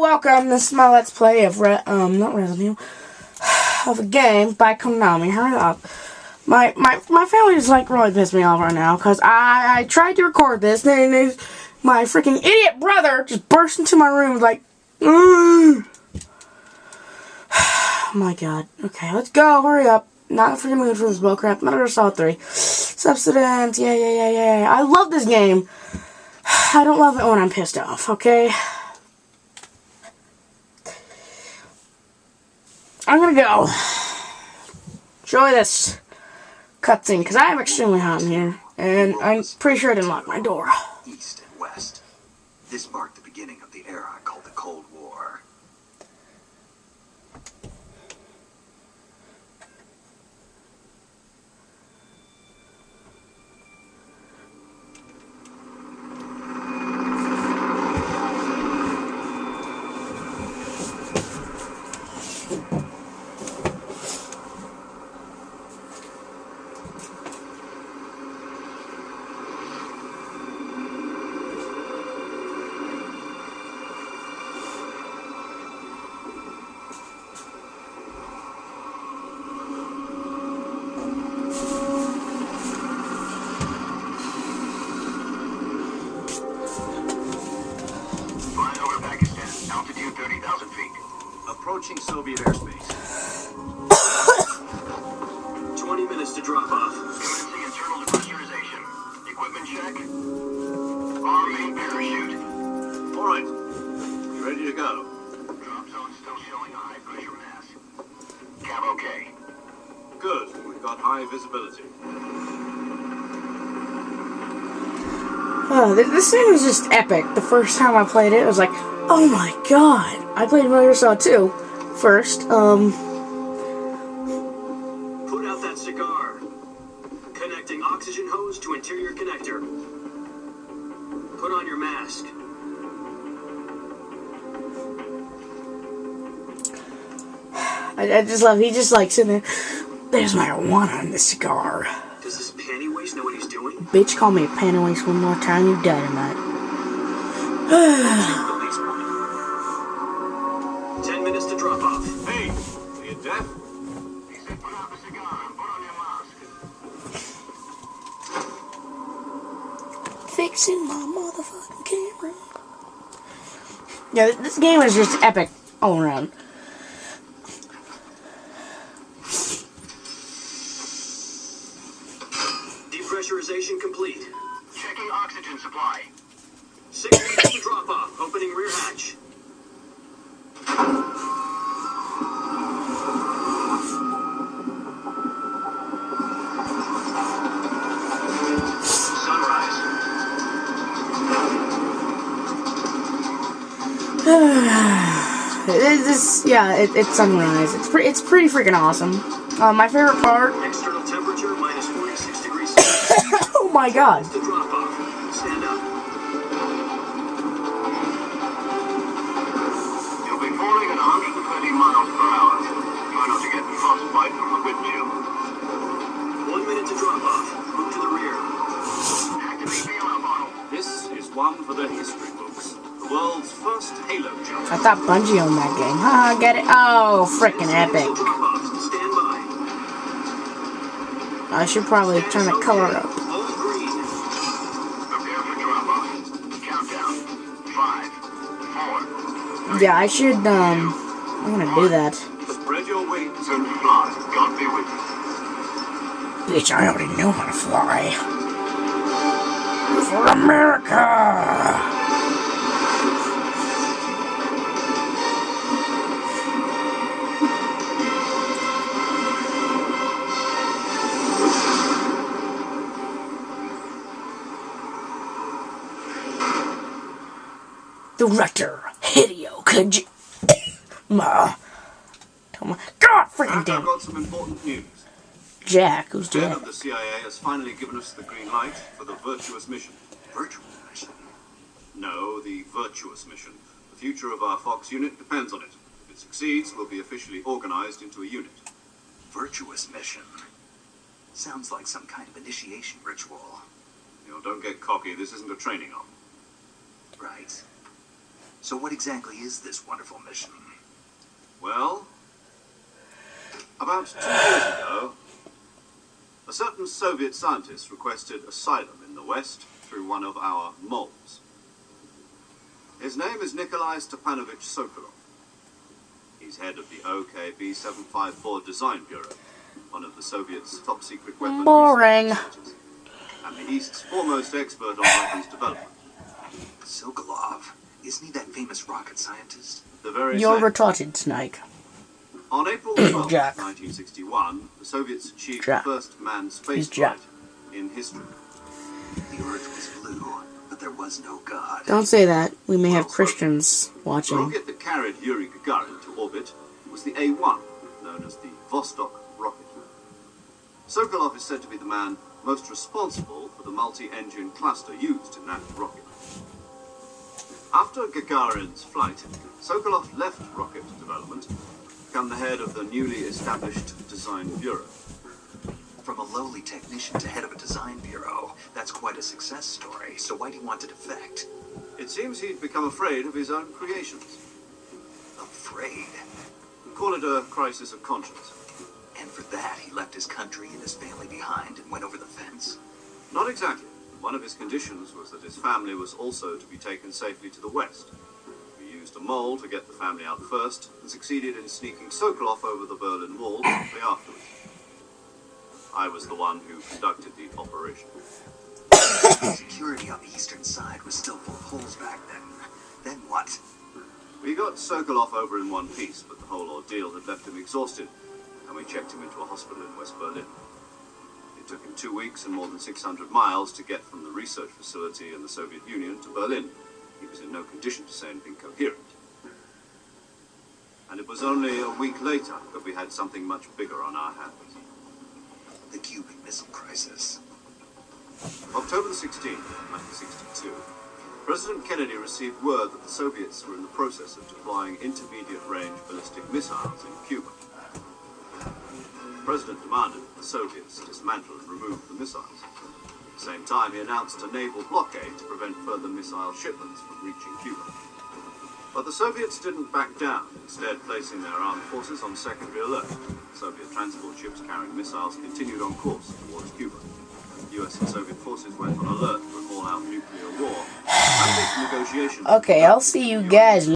welcome. This is my Let's Play of not Resident of a game by Konami. Hurry up. My family is like really pissed me off right now because I tried to record this and my freaking idiot brother just burst into my room like, oh my god. Okay, let's go. Hurry up. Not freaking mood for this bullcrap. Metal Gear Solid 3. Subsistance. Yeah. I love this game. I don't love it when I'm pissed off, okay? I'm gonna go enjoy this cutscene because I am extremely hot in here, and I'm pretty sure I didn't lock my door. East and West. This marked the beginning of the era called the Cold War. Approaching Soviet airspace. 20 minutes to drop off. Commencing internal depressurization. Equipment check. Arm main parachute. All right. You ready to go? Drop zone still showing a high pressure mass. Cab okay. Good. We've got high visibility. Oh, this thing was just epic. The first time I played it, I was like, oh my god. I played Metal Gear Solid 2 first. Put out that cigar. Connecting oxygen hose to interior connector. Put on your mask. I just love, he just like sitting there, there's marijuana in this cigar. Does this panty waste know what he's doing? Bitch, call me a panty waste one more time, you dynamite. 10 minutes to drop off. Hey, are you deaf? He said put out the cigar and put on your mask. Fixing my motherfucking camera. Yeah, this game is just epic all around. Depressurization complete. Checking oxygen supply. 6 minutes to drop off. Opening rear hatch. Sunrise. It's sunrise. It's pretty freaking awesome. My favorite part. External temperature minus 46 degrees. Oh my god. To drop off. Stand up. You'll be falling at 130 miles per hour. Try not to get frostbite from the wind chill. 1 minute to drop off. Move to the rear. Activate the alarm bottle. This is one for the history books. The world's first Halo jump. I thought Bungie owned that game. Haha, get it? Oh, freaking epic. Drop off. Stand by. I should probably turn the color up. All green. Prepare for drop off. Countdown. 5, 4. Yeah, I should, I'm gonna do that. Spread your wings and fly. God be with you. Bitch, I already know how to fly. For America! Director Hideo Kojima. God freaking damn. I've got some important news. Jack, who's The head dead? of the CIA has finally given us the green light for the virtuous mission. Virtuous mission? No, the virtuous mission. The future of our Fox unit depends on it. If it succeeds, we'll be officially organized into a unit. Virtuous mission? Sounds like some kind of initiation ritual. You know, don't get cocky. This isn't a training op. Right. So what exactly is this wonderful mission? Well, about 2 years ago, a certain Soviet scientist requested asylum in the West through one of our moles. His name is Nikolai Stepanovich Sokolov. He's head of the OKB 754 Design Bureau, one of the Soviets' top-secret weapons Boring. research and the East's foremost expert on weapons development. Sokolov. Isn't he that famous rocket scientist? The very You're same. retarded, Snake. On April 12, Jack. 1961, the Soviets achieved Jack. the first manned He's spaceflight Jack. in history. The Earth was blue, but there was no God. Don't say that. We may have Christians The watching. rocket that carried Yuri Gagarin to orbit was the A-1, known as the Vostok rocket. Sokolov is said to be the man most responsible for the multi-engine cluster used in that rocket. After Gagarin's flight, Sokolov left rocket development to become the head of the newly established Design Bureau. From a lowly technician to head of a design bureau, that's quite a success story. So why do you want to defect? It seems he'd become afraid of his own creations. Afraid. Call it a crisis of conscience. And for that, he left his country and his family behind and went over the fence. Not exactly. One of his conditions was that his family was also to be taken safely to the West. We used a mole to get the family out first, and succeeded in sneaking Sokolov over the Berlin Wall shortly afterwards. I was the one who conducted the operation. Security on the eastern side was still full of holes back then. Then what? We got Sokolov over in one piece, but the whole ordeal had left him exhausted, and we checked him into a hospital in West Berlin. It took him 2 weeks and more than 600 miles to get from the research facility in the Soviet Union to Berlin. He was in no condition to say anything coherent. And it was only a week later that we had something much bigger on our hands. The Cuban Missile Crisis. October the 16th, 1962, President Kennedy received word that the Soviets were in the process of deploying intermediate-range ballistic missiles in Cuba. The President demanded that the Soviets dismantle and remove the missiles. At the same time, he announced a naval blockade to prevent further missile shipments from reaching Cuba. But the Soviets didn't back down, instead placing their armed forces on secondary alert. Soviet transport ships carrying missiles continued on course towards Cuba. US and Soviet forces went on alert for an all-out nuclear war. And negotiations. Okay, I'll see you guys